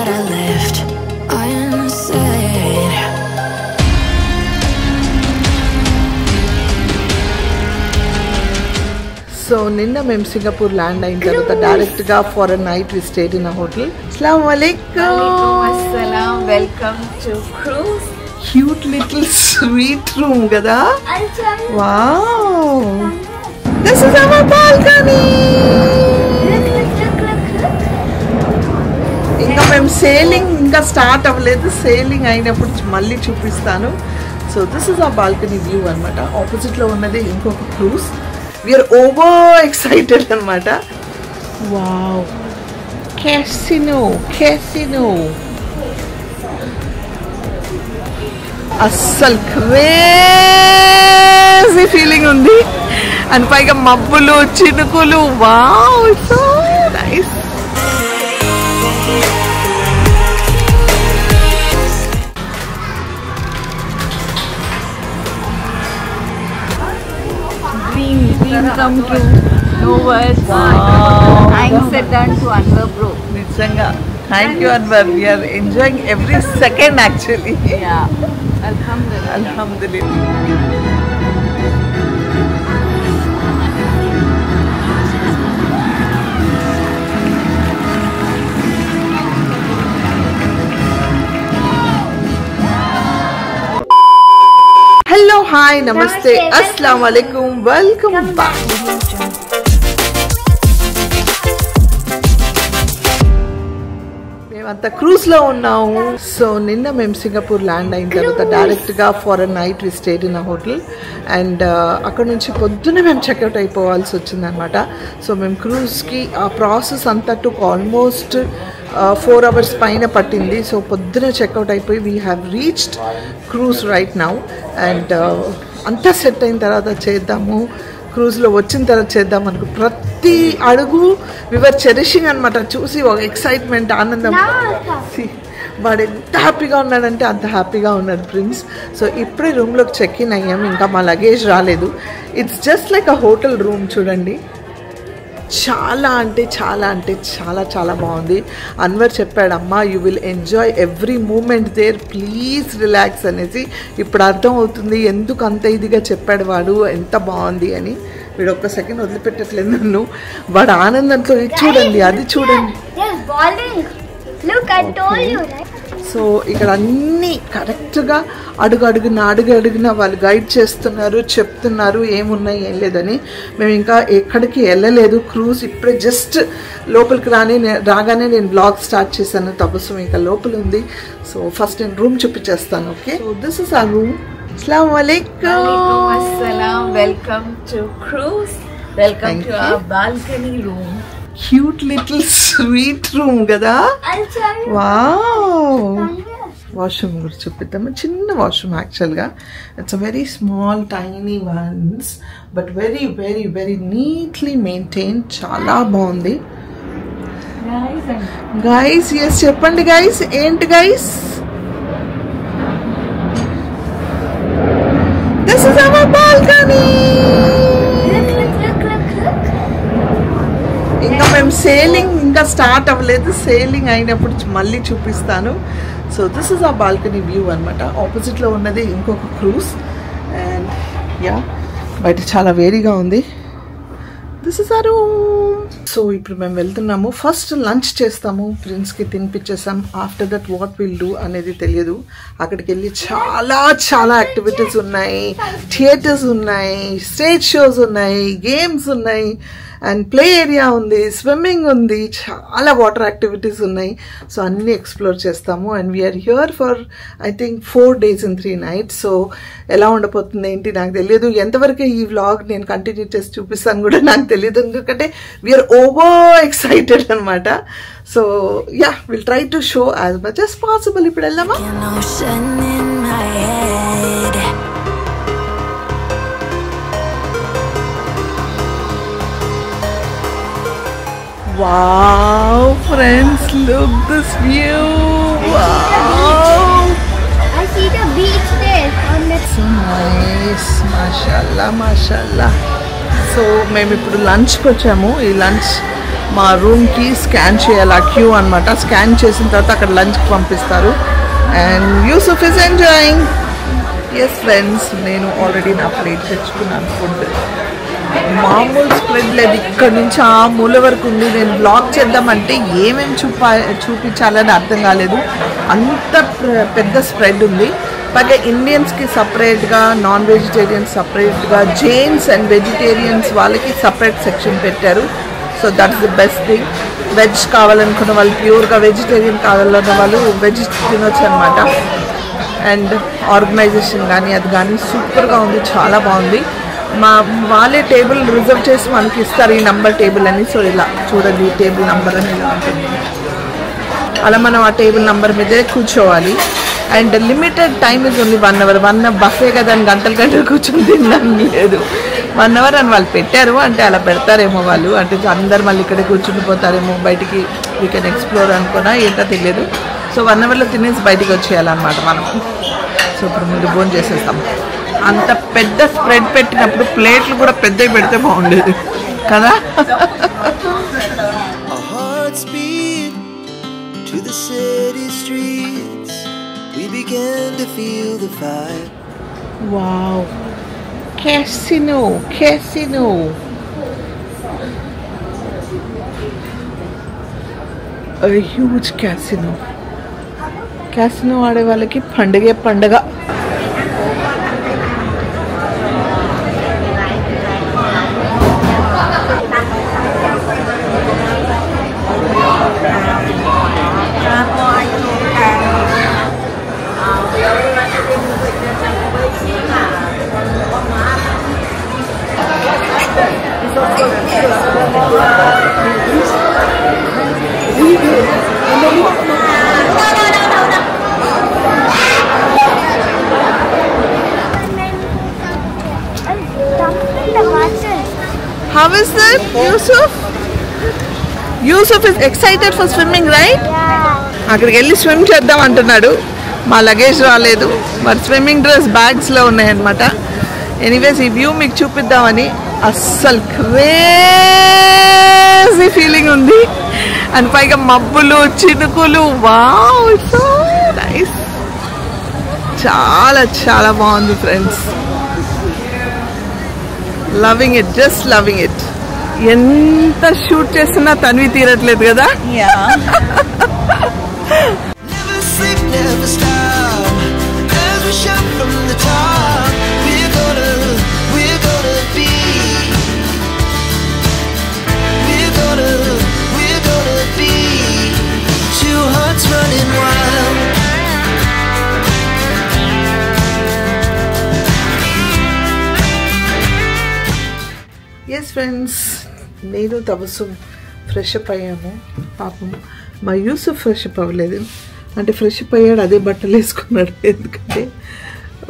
I lift. I am insane. So నిన్న మేము Singapore land అయిన తర్వాత డైరెక్ట్ గా for a night we stayed in a hotel. Assalamu alaikum. Assalam. Welcome to cruise. Cute little sweet room కదా. Wow. This is our balcony. ఇంకా మేము selling ఇంకా start అవ్వలేదు, సేలింగ్ అయినప్పుడు మళ్ళీ చూపిస్తాను. సో దిస్ ఇస్ ఆ బాల్కనీ వ్యూ అనమాట. ఆపోజిట్లో ఉన్నది ఇంకొక క్రూజ్. వీఆర్ ఓవర్ ఎక్సైటెడ్ అనమాట. వావ్, క్యాసినో క్యాసినో అస్సలు క్రేజీ ఫీలింగ్ ఉంది. అండ్ పైగా మబ్బులు చినుకులు. Wow, so nice. Dream come true. No words. Thanks are done to Anwar bro. నిజంగా thank you Anwar. We're enjoying every second actually. Yeah. Alhamdulillah. అల్హమ్దులిల్లా. Hello, hi, నమస్తే, అస్సలాము అలైకుం, వెల్కమ్ బ్యాక్. మేమంతా క్రూజ్ లో ఉన్నాము. సో నిన్న మేము సింగపూర్ ల్యాండ్ అయిన తర్వాత డైరెక్ట్ గా for a night we stayed in a hotel. And అక్కడ నుంచి పొద్దున్నే మేము చెక్అవుట్ అయిపోవాల్సి వచ్చిందనమాట. సో మేము క్రూజ్కి ఆ ప్రాసెస్ అంతా టుక్ ఆల్మోస్ట్ 4 hours పైన పట్టింది. సో పొద్దునే చెక్అవుట్ అయిపోయి we have reached cruise right now. And అంతా సెట్ అయిన తర్వాత చేద్దాము, క్రూజ్లో వచ్చిన తర్వాత చేద్దాం అనుకో. ప్రతి అడుగు వివర్ చెరిషింగ్ అనమాట. చూసి ఒక ఎక్సైట్మెంట్, ఆనందం. వాడు ఎంత హ్యాపీగా ఉన్నాడంటే అంత హ్యాపీగా ఉన్నాడు ప్రిన్స్. సో ఇప్పుడే రూమ్లోకి చెక్ ఇన్ అయ్యాము, ఇంకా మా లగేజ్ రాలేదు. It's just like a hotel room. చూడండి, చాలా అంటే చాలా అంటే చాలా చాలా బాగుంది. అన్వర్ చెప్పాడు, అమ్మా you will enjoy every moment there, please relax అనేసి. ఇప్పుడు అర్థం అవుతుంది ఎందుకు అంత ఇదిగా చెప్పాడు వాడు, ఎంత బాగుంది అని. వీడు ఒక్క సెకండ్ వదిలిపెట్టట్లేదు నన్ను. వాడు ఆనందంతో ఇది చూడండి, అది చూడండి. సో ఇక్కడ అన్నీ కరెక్ట్గా అడుగున వాళ్ళు గైడ్ చేస్తున్నారు, చెప్తున్నారు ఏమున్నాయి ఏం లేదని. మేము ఇంకా ఎక్కడికి వెళ్ళలేదు. క్రూజ్ ఇప్పుడే జస్ట్ లోపలికి రాగానే నేను బ్లాగ్ స్టార్ట్ చేశాను. తపస్సు ఇంకా లోపల ఉంది. సో ఫస్ట్ నేను రూమ్ చూపించేస్తాను. Okay, so this is a room. అస్సలాము అలైకుం. Assalam. Welcome to cruise. Welcome to our balcony room. Cute little sweet room కదా. వావ్, వాష్రూమ్ కూడా చూపిద్దాము. చిన్న వాష్రూమ్ యాక్చువల్గా. It's a very small tiny once, but very very very neatly maintain. చాలా బాగుంది. Guys, yes చెప్పండి guys, ఏంటి guys? This is our balcony. ఇంకా మేము సేలింగ్ ఇంకా స్టార్ట్ అవ్వలేదు, సేలింగ్ అయినప్పుడు మళ్ళీ చూపిస్తాను. సో దిస్ ఇస్ ఆ బాల్కనీ వ్యూ అనమాట. ఆపోజిట్లో ఉన్నది ఇంకొక క్రూజ్. అండ్ యా, బయట చాలా వేడిగా ఉంది. This is a room. So ఇప్పుడు మేము వెళ్తున్నాము. ఫస్ట్ లంచ్ చేస్తాము, ప్రిన్స్కి తినిపించేసాం. After that what will do అనేది తెలియదు. అక్కడికి వెళ్ళి చాలా చాలా యాక్టివిటీస్ ఉన్నాయి, థియేటర్స్ ఉన్నాయి, స్టేజ్ షోస్ ఉన్నాయి, గేమ్స్ ఉన్నాయి, అండ్ ప్లే ఏరియా ఉంది, స్విమ్మింగ్ ఉంది, చాలా వాటర్ యాక్టివిటీస్ ఉన్నాయి. సో అన్నీ ఎక్స్ప్లోర్ చేస్తాము. And we are here for I think 4 days and 3 nights. So ఎలా ఉండబోతుంది ఏంటి నాకు తెలియదు. ఎంతవరకు ఈ వ్లాగ్ నేను కంటిన్యూ చేసి చూపిస్తాను కూడా నాకు తెలియదు, ఎందుకంటే వీఆర్ ఓవర్ ఎక్సైటెడ్ అనమాట. So yeah, will try to show as much as possible. ఇప్పుడు వెళ్దామా? Wow, friends, look this view. Wow. I see the beach there. So nice. Mashallah, mashallah. So మేము ఇప్పుడు లంచ్కి వచ్చాము. ఈ లంచ్ మా రూమ్కి స్కాన్ చేయాలి, ఆ క్యూ అనమాట. స్కాన్ చేసిన తర్వాత అక్కడ లంచ్కి పంపిస్తారు. And Yusuf is enjoying. Yes friends, నేను ఆల్రెడీ నా ప్లేట్ తెచ్చుకున్నాను. ఫుడ్ మామూలు స్ప్రెడ్ లేదు, ఇక్కడ నుంచి ఆ మూల వరకు ఉంది. నేను బ్లాగ్ చేద్దామంటే ఏమేమి చూపించాలని అర్థం కాలేదు, అంత పెద్ద స్ప్రెడ్ ఉంది. పైగా ఇండియన్స్కి సపరేట్గా, నాన్ వెజిటేరియన్స్ సపరేట్గా, జైన్స్ అండ్ వెజిటేరియన్స్ వాళ్ళకి సపరేట్ సెక్షన్ పెట్టారు. So that's the best thing. Veg కావాలనుకున్న వాళ్ళు, ప్యూర్గా వెజిటేరియన్ కావాలన్న వాళ్ళు వెజ్ తినొచ్చు అనమాట. అండ్ ఆర్గనైజేషన్ కానీ అది కానీ సూపర్గా ఉంది, చాలా బాగుంది. వాళ్ళే టేబుల్ రిజర్వ్ చేసి మనకి ఇస్తారు, ఈ నంబర్ టేబుల్ అని. సో ఇలా చూడండి, ఈ టేబుల్ నంబర్ అని ఇలా ఉంటుంది. అలా మనం ఆ టేబుల్ నంబర్ మీదే కూర్చోవాలి. And limited time is only 1 hour. 1 buffet కదా అని గంటలు కూర్చొని తినడం లేదు. 1 hour అని వాళ్ళు పెట్టారు. అంటే అలా పెడతారేమో వాళ్ళు, అంటే అందరు మళ్ళీ ఇక్కడే కూర్చుని పోతారేమో, బయటికి వీ కెన్ ఎక్స్ప్లోర్ అనుకున్నా ఏంటో తెలియదు. సో 1 hourలో తినేసి బయటికి వచ్చేయాలన్నమాట మనం. సో ఇప్పుడు ముందు భోజనం చేసేస్తాం. అంత పెద్ద స్ప్రెడ్ పెట్టినప్పుడు ప్లేట్లు కూడా పెద్దవి పెడితే బాగుండేది కదా. Wow, casino. A huge casino. ఆడే వాళ్ళకి పండగ. How is that, Yusuf? Yusuf is excited for swimming, right? అక్కడికి వెళ్ళి స్విమ్ చేద్దాం అంటున్నాడు. మా లగేజ్ రాలేదు, బట్ స్విమ్మింగ్ డ్రెస్ బ్యాగ్స్లో ఉన్నాయన్నమాట. ఎనీవేస్, ఈ వ్యూ మీకు చూపిద్దామని. అస్సలు క్రేజీ ఫీలింగ్ ఉంది. అండ్ పైగా మబ్బులు, చినుకులు. Wow, it's so nice. చాలా చాలా బాగుంది friends. Loving it, just loving it. ఎంత షూట్ చేస్తున్నా తన్వి తీరట్లేదు కదా. ఎస్ ఫ్రెండ్స్, నేను తబస్సు ఫ్రెష్ అప్ అయ్యాము. పాపం మా యూసుఫ్ ఫ్రెష్ అప్ అవ్వలేదు. అంటే ఫ్రెష్ అప్ అయ్యాడు, అదే బట్టలు వేసుకున్నాడు. ఎందుకంటే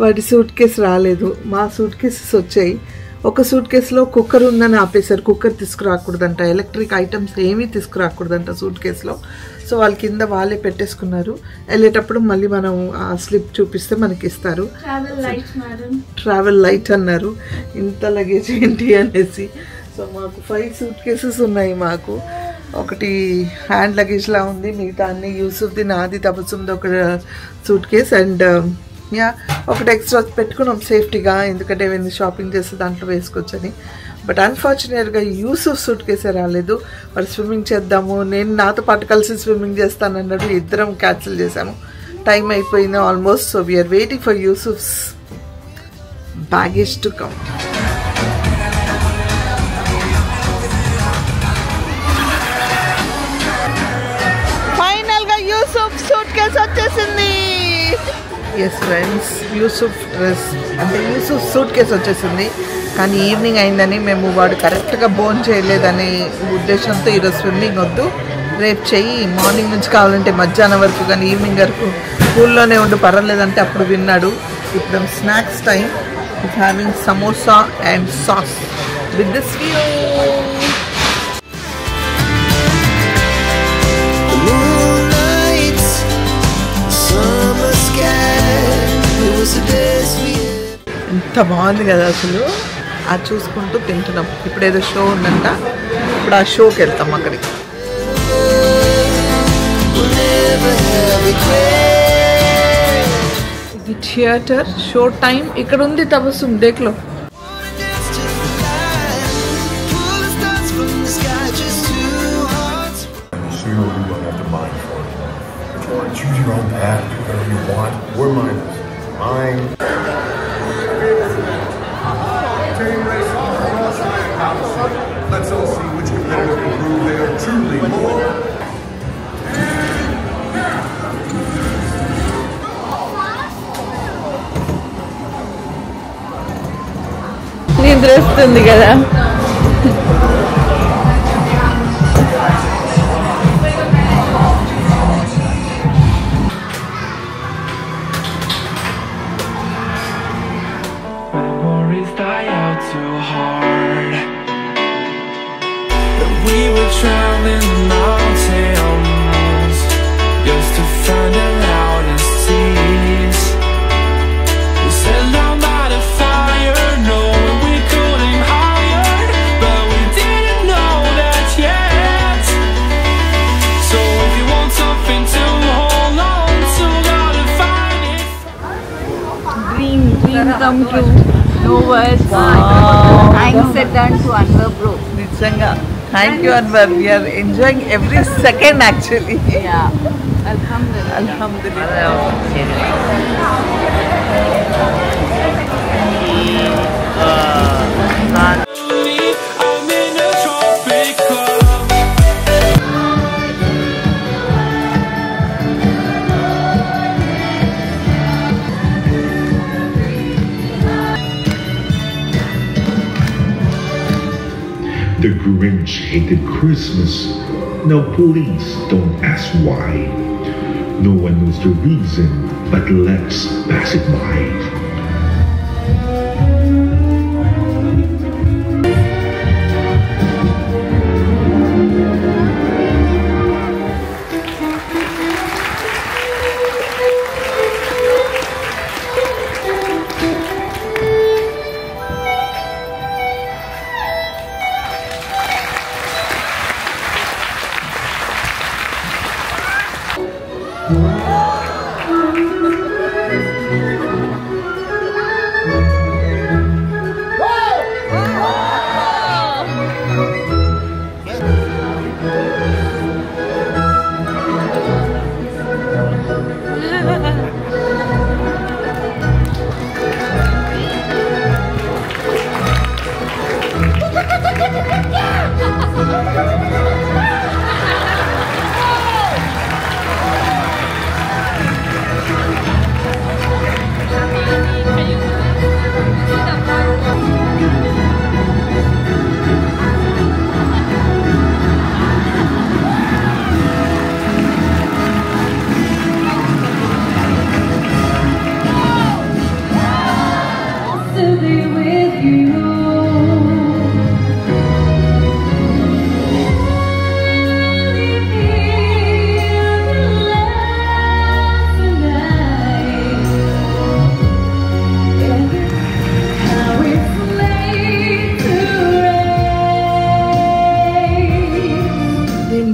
వాడి సూట్ కేసు రాలేదు. మా సూట్ కేసెస్ వచ్చాయి. ఒక సూట్ కేసులో కుక్కర్ ఉందని ఆపేశారు. కుక్కర్ తీసుకురాకూడదంట, ఎలక్ట్రిక్ ఐటమ్స్ ఏమీ తీసుకురాకూడదంట సూట్ కేసులో. సో వాళ్ళ కింద వాళ్ళే పెట్టేసుకున్నారు. వెళ్ళేటప్పుడు మళ్ళీ మనం ఆ స్లిప్ చూపిస్తే మనకి ఇస్తారు. ట్రావెల్ లైట్ అన్నారు. ఇంత లగేజ్ ఏంటి అనేసి. సో మాకు 5 సూట్ కేసెస్ ఉన్నాయి. మాకు ఒకటి హ్యాండ్ లగేజ్లా ఉంది, మిగతా అన్ని యూసుఫ్ది, నాది, తబస్సుది ఒక సూట్ కేస్. అండ్ ఒకటి ఎక్స్ట్రా పెట్టుకున్నాం సేఫ్టీగా, ఎందుకంటే ఏమైనా షాపింగ్ చేస్తే దాంట్లో వేసుకోవచ్చని. బట్ అన్ఫార్చునేట్గా యూసుఫ్ సూట్ కేసే రాలేదు. మరి స్విమ్మింగ్ చేద్దాము, నేను నాతో పాటు కలిసి స్విమ్మింగ్ చేస్తానన్నాడు. ఇద్దరం క్యాన్సిల్ చేసాము. టైం అయిపోయింది almost. So we're waiting for Yusuf's baggage to come. ఫైనల్గా యూసుఫ్ సూట్ కేసు వచ్చేసింది. ఎస్ ఫ్రెండ్స్, యూసుఫ్ డ్రెస్ అంటే యూసుఫ్ సూట్ కేసు వచ్చేసింది. కానీ ఈవినింగ్ అయిందని మేము వాడు కరెక్ట్గా బోన్ చేయలేదనే ఉద్దేశంతో ఈరోజు స్విమ్మింగ్ వద్దు, రేపు చెయ్యి, మార్నింగ్ నుంచి కావాలంటే మధ్యాహ్నం వరకు కానీ ఈవినింగ్ వరకు స్కూల్లోనే ఉండి పర్వాలేదంటే అప్పుడు విన్నాడు. ఇప్పుడు snacks time. It's having samosa and sauce with this view. ఎంత బాగుంది కదా అసలు. అది చూసుకుంటూ తింటున్నాం. ఇప్పుడు ఏదో షో ఉందంట, ఇప్పుడు ఆ షోకి వెళ్తాం అక్కడికి. ఇది థియేటర్ షో టైం ఇక్కడ ఉంది Tabassum డేక్లో. Choose your own path, do whatever you want. We're mindless. Mine. Let's all see which competitor can prove they are truly more. నిద్ర వస్తుంది కదా. Traveling mountains just to find the loudest seas. We set down by the fire, knowing we couldn't higher, but we didn't know that yet. So if you want something to hold on to, gotta find it. Dream come true. No words. Thanks said done to Anwar bro. నిజంగా thank you Anwar. We're enjoying every second actually. అల్హమ్దులిల్లాహ్. I'm in a tropic club. The Grinch hated Christmas. Now please don't ask why. No one knows the reason, but let's pass it by.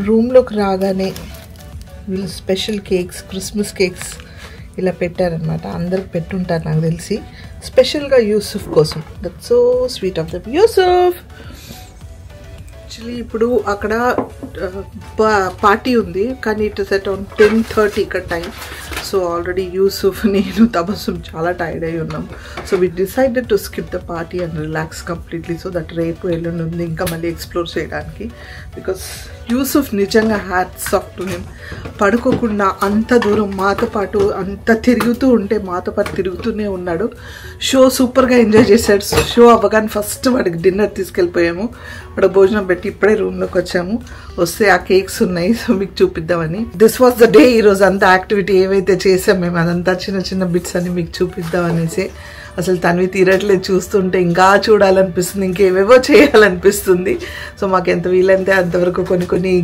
రూమ్లోకి రాగానే వీళ్ళు special cakes, Christmas cakes ఇలా పెట్టారనమాట. అందరికి పెట్టుంటారు నాకు తెలిసి, స్పెషల్గా యూసుఫ్ కోసం. That's so sweet of the Yusuf. Actually ఇప్పుడు అక్కడ పార్టీ ఉంది, కానీ ఇట్ ఇస్ అరౌండ్ 10:30 ఇక్కడ టైం. సో ఆల్రెడీ యూసుఫ్, నేను, తబస్సుం చాలా టైర్డ్ అయి ఉన్నాం. So we decided to skip the party and relax completely, so that రేపు ఎల్లుండి ఉంది ఇంకా మళ్ళీ ఎక్స్ప్లోర్ చేయడానికి. బికాస్ యూసుఫ్ నిజంగా హ్యాట్స్ ఆఫ్ టు హిమ్. పడుకోకుండా అంత దూరం మాతో పాటు అంత తిరుగుతూ ఉంటే మాతో పాటు తిరుగుతూనే ఉన్నాడు. షో సూపర్గా ఎంజాయ్ చేశాడు. షో అవ్వగానే ఫస్ట్ వాడికి డిన్నర్ తీసుకెళ్ళిపోయాము. వాడు భోజనం పెట్టి ఇప్పుడే రూమ్లోకి వచ్చాము. వస్తే ఆ కేక్స్ ఉన్నాయి, సో మీకు చూపిద్దామని. This was the day. ఈరోజు అంతా యాక్టివిటీ ఏవైతే చేసాం మేము, అదంతా చిన్న చిన్న బిట్స్ అని మీకు చూపిద్దాం అనేసి. అసలు తనివి తీరట్లేదు, చూస్తుంటే ఇంకా చూడాలనిపిస్తుంది, ఇంకేవేవో చేయాలనిపిస్తుంది. సో మాకు ఎంత వీలైతే అంతవరకు కొన్ని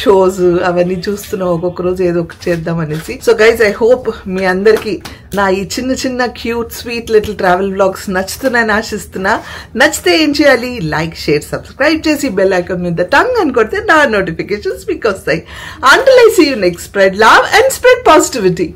షోస్ అవన్నీ చూస్తున్నాం, ఒక్కొక్క రోజు ఏదో ఒకటి చేద్దాం అనేసి. సో గైజ్, ఐ హోప్ మీ అందరికి నా ఈ చిన్న cute sweet little travel vlogs నచ్చుతున్నాయని ఆశిస్తున్నా. నచ్చితే ఏం చేయాలి? లైక్, షేర్, సబ్స్క్రైబ్ చేసి బెల్ ఐకాన్ మీద టంగ్ అని కొడితే నా నోటిఫికేషన్స్ మీకు వస్తాయి. Until I see you next, spread love and spread positivity.